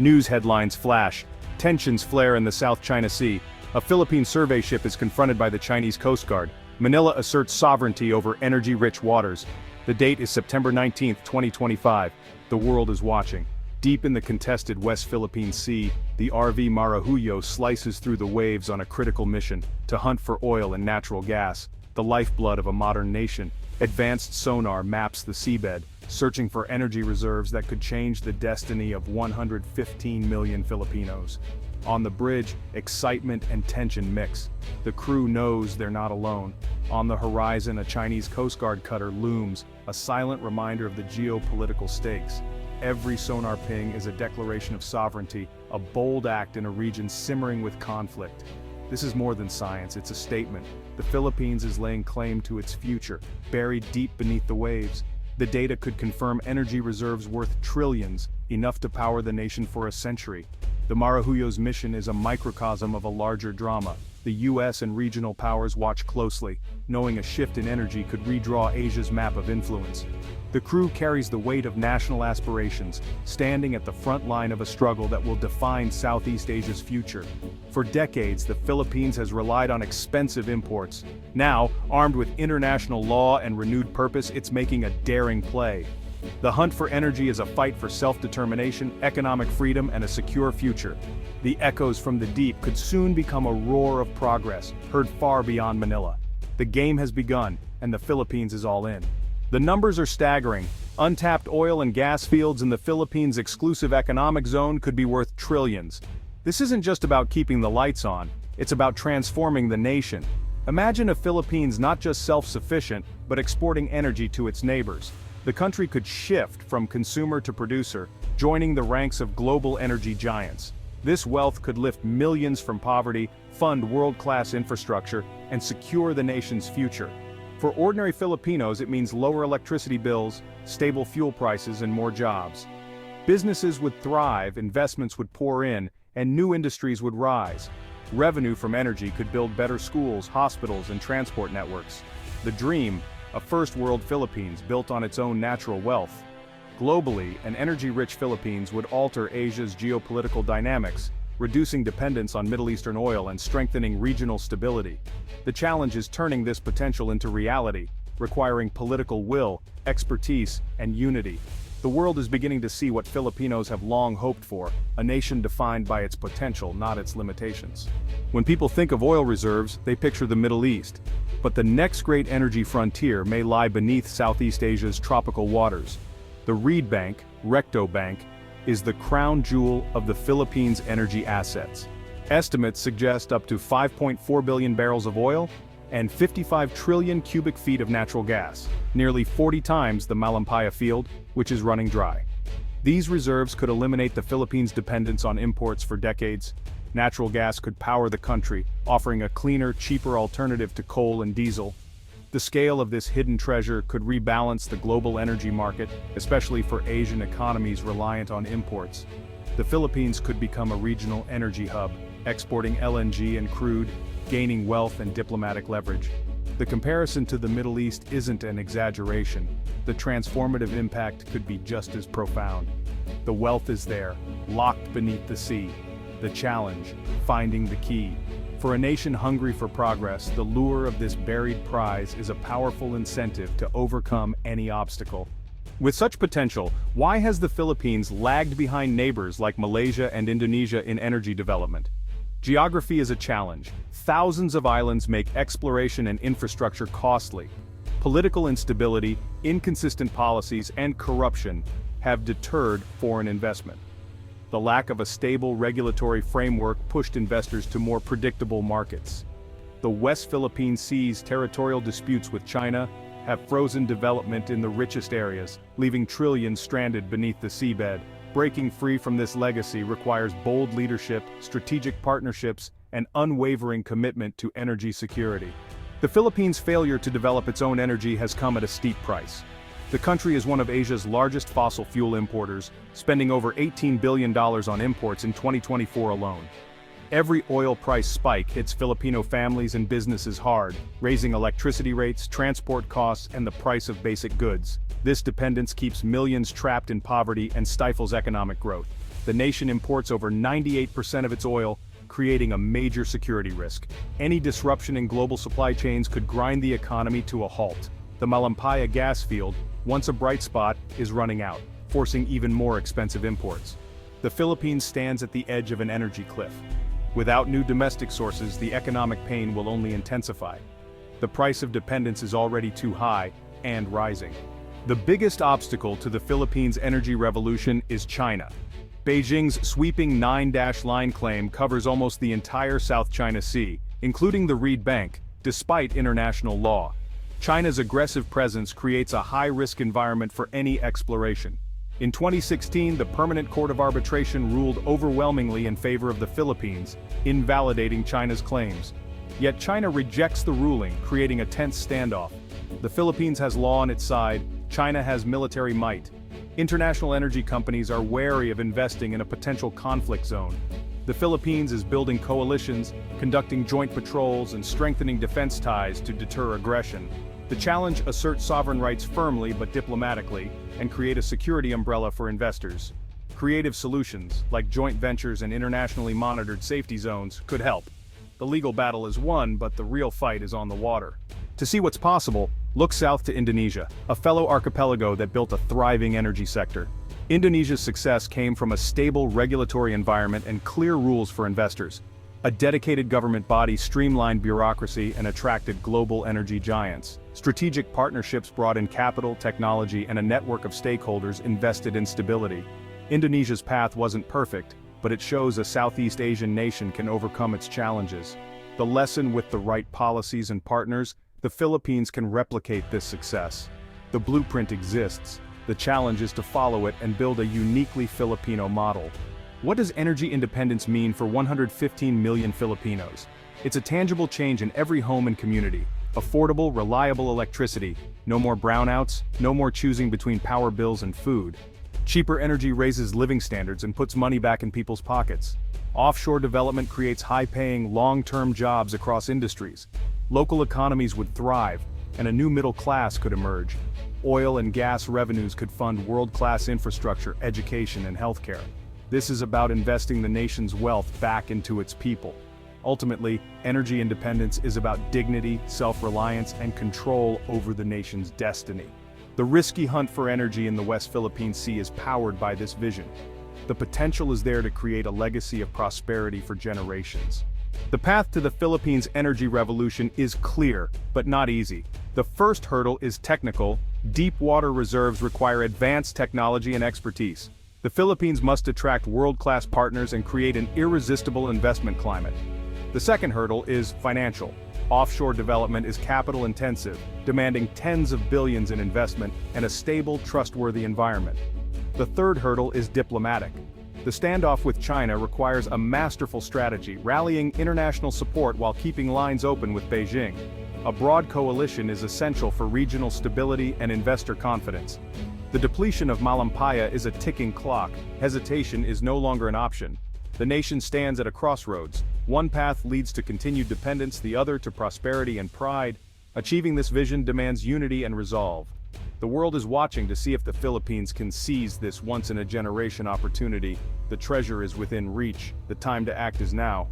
News headlines flash. Tensions flare in the South China Sea. A Philippine survey ship is confronted by the Chinese Coast Guard. Manila asserts sovereignty over energy-rich waters. The date is September 19, 2025. The world is watching. Deep in the contested West Philippine Sea, the RV Marahuyo slices through the waves on a critical mission to hunt for oil and natural gas, the lifeblood of a modern nation. Advanced sonar maps the seabed, searching for energy reserves that could change the destiny of 115 million Filipinos. On the bridge, excitement and tension mix. The crew knows they're not alone. On the horizon, a Chinese Coast Guard cutter looms, a silent reminder of the geopolitical stakes. Every sonar ping is a declaration of sovereignty, a bold act in a region simmering with conflict. This is more than science, it's a statement. The Philippines is laying claim to its future, buried deep beneath the waves. The data could confirm energy reserves worth trillions, enough to power the nation for a century. The Marahuyo's mission is a microcosm of a larger drama. The US and regional powers watch closely, knowing a shift in energy could redraw Asia's map of influence. The crew carries the weight of national aspirations, standing at the front line of a struggle that will define Southeast Asia's future. For decades, the Philippines has relied on expensive imports. Now, armed with international law and renewed purpose, it's making a daring play. The hunt for energy is a fight for self-determination, economic freedom, and a secure future. The echoes from the deep could soon become a roar of progress, heard far beyond Manila. The game has begun, and the Philippines is all in. The numbers are staggering. Untapped oil and gas fields in the Philippines' exclusive economic zone could be worth trillions. This isn't just about keeping the lights on, it's about transforming the nation. Imagine a Philippines not just self-sufficient, but exporting energy to its neighbors. The country could shift from consumer to producer, joining the ranks of global energy giants. This wealth could lift millions from poverty, fund world-class infrastructure, and secure the nation's future. For ordinary Filipinos, it means lower electricity bills, stable fuel prices, and more jobs. Businesses would thrive, investments would pour in, and new industries would rise. Revenue from energy could build better schools, hospitals, and transport networks. The dream, a first-world Philippines built on its own natural wealth. Globally, an energy-rich Philippines would alter Asia's geopolitical dynamics, reducing dependence on Middle Eastern oil and strengthening regional stability. The challenge is turning this potential into reality, requiring political will, expertise, and unity. The world is beginning to see what Filipinos have long hoped for, a nation defined by its potential, not its limitations. When people think of oil reserves, they picture the Middle East. But the next great energy frontier may lie beneath Southeast Asia's tropical waters. The Reed Bank, Recto Bank, is the crown jewel of the Philippines' energy assets. Estimates suggest up to 5.4 billion barrels of oil and 55 trillion cubic feet of natural gas, nearly 40 times the Malampaya field, which is running dry. These reserves could eliminate the Philippines' dependence on imports for decades. Natural gas could power the country, offering a cleaner, cheaper alternative to coal and diesel. The scale of this hidden treasure could rebalance the global energy market, especially for Asian economies reliant on imports. The Philippines could become a regional energy hub, exporting LNG and crude, gaining wealth and diplomatic leverage. The comparison to the Middle East isn't an exaggeration. The transformative impact could be just as profound. The wealth is there, locked beneath the sea. The challenge, finding the key. For a nation hungry for progress, the lure of this buried prize is a powerful incentive to overcome any obstacle. With such potential, why has the Philippines lagged behind neighbors like Malaysia and Indonesia in energy development? Geography is a challenge. Thousands of islands make exploration and infrastructure costly. Political instability, inconsistent policies, and corruption have deterred foreign investment. The lack of a stable regulatory framework pushed investors to more predictable markets. The West Philippine Sea's territorial disputes with China have frozen development in the richest areas, leaving trillions stranded beneath the seabed. Breaking free from this legacy requires bold leadership, strategic partnerships, and unwavering commitment to energy security. The Philippines' failure to develop its own energy has come at a steep price. The country is one of Asia's largest fossil fuel importers, spending over $18 billion on imports in 2024 alone. Every oil price spike hits Filipino families and businesses hard, raising electricity rates, transport costs, and the price of basic goods. This dependence keeps millions trapped in poverty and stifles economic growth. The nation imports over 98% of its oil, creating a major security risk. Any disruption in global supply chains could grind the economy to a halt. The Malampaya gas field, once a bright spot, is running out, forcing even more expensive imports. The Philippines stands at the edge of an energy cliff. Without new domestic sources, the economic pain will only intensify. The price of dependence is already too high, and rising. The biggest obstacle to the Philippines' energy revolution is China. Beijing's sweeping 9-line claim covers almost the entire South China Sea, including the Reed Bank, despite international law. China's aggressive presence creates a high-risk environment for any exploration. In 2016, the Permanent Court of Arbitration ruled overwhelmingly in favor of the Philippines, invalidating China's claims. Yet China rejects the ruling, creating a tense standoff. The Philippines has law on its side, China has military might. International energy companies are wary of investing in a potential conflict zone. The Philippines is building coalitions, conducting joint patrols, and strengthening defense ties to deter aggression. The challenge asserts sovereign rights firmly but diplomatically, and create a security umbrella for investors. Creative solutions, like joint ventures and internationally monitored safety zones, could help. The legal battle is won, but the real fight is on the water. To see what's possible, look south to Indonesia, a fellow archipelago that built a thriving energy sector. Indonesia's success came from a stable regulatory environment and clear rules for investors. A dedicated government body streamlined bureaucracy and attracted global energy giants. Strategic partnerships brought in capital, technology, and a network of stakeholders invested in stability. Indonesia's path wasn't perfect, but it shows a Southeast Asian nation can overcome its challenges. The lesson: with the right policies and partners, the Philippines can replicate this success. The blueprint exists. The challenge is to follow it and build a uniquely Filipino model. What does energy independence mean for 115 million Filipinos? It's a tangible change in every home and community. Affordable, reliable electricity. No more brownouts, no more choosing between power bills and food. Cheaper energy raises living standards and puts money back in people's pockets. Offshore development creates high-paying, long-term jobs across industries. Local economies would thrive, and a new middle class could emerge. Oil and gas revenues could fund world-class infrastructure, education, and healthcare. This is about investing the nation's wealth back into its people. Ultimately, energy independence is about dignity, self-reliance, and control over the nation's destiny. The risky hunt for energy in the West Philippine Sea is powered by this vision. The potential is there to create a legacy of prosperity for generations. The path to the Philippines' energy revolution is clear, but not easy. The first hurdle is technical. Deep water reserves require advanced technology and expertise. The Philippines must attract world-class partners and create an irresistible investment climate. The second hurdle is financial. Offshore development is capital-intensive, demanding tens of billions in investment and a stable, trustworthy environment. The third hurdle is diplomatic. The standoff with China requires a masterful strategy, rallying international support while keeping lines open with Beijing. A broad coalition is essential for regional stability and investor confidence. The depletion of Malampaya is a ticking clock. Hesitation is no longer an option. The nation stands at a crossroads. One path leads to continued dependence, the other to prosperity and pride. Achieving this vision demands unity and resolve. The world is watching to see if the Philippines can seize this once-in-a-generation opportunity. The treasure is within reach. The time to act is now.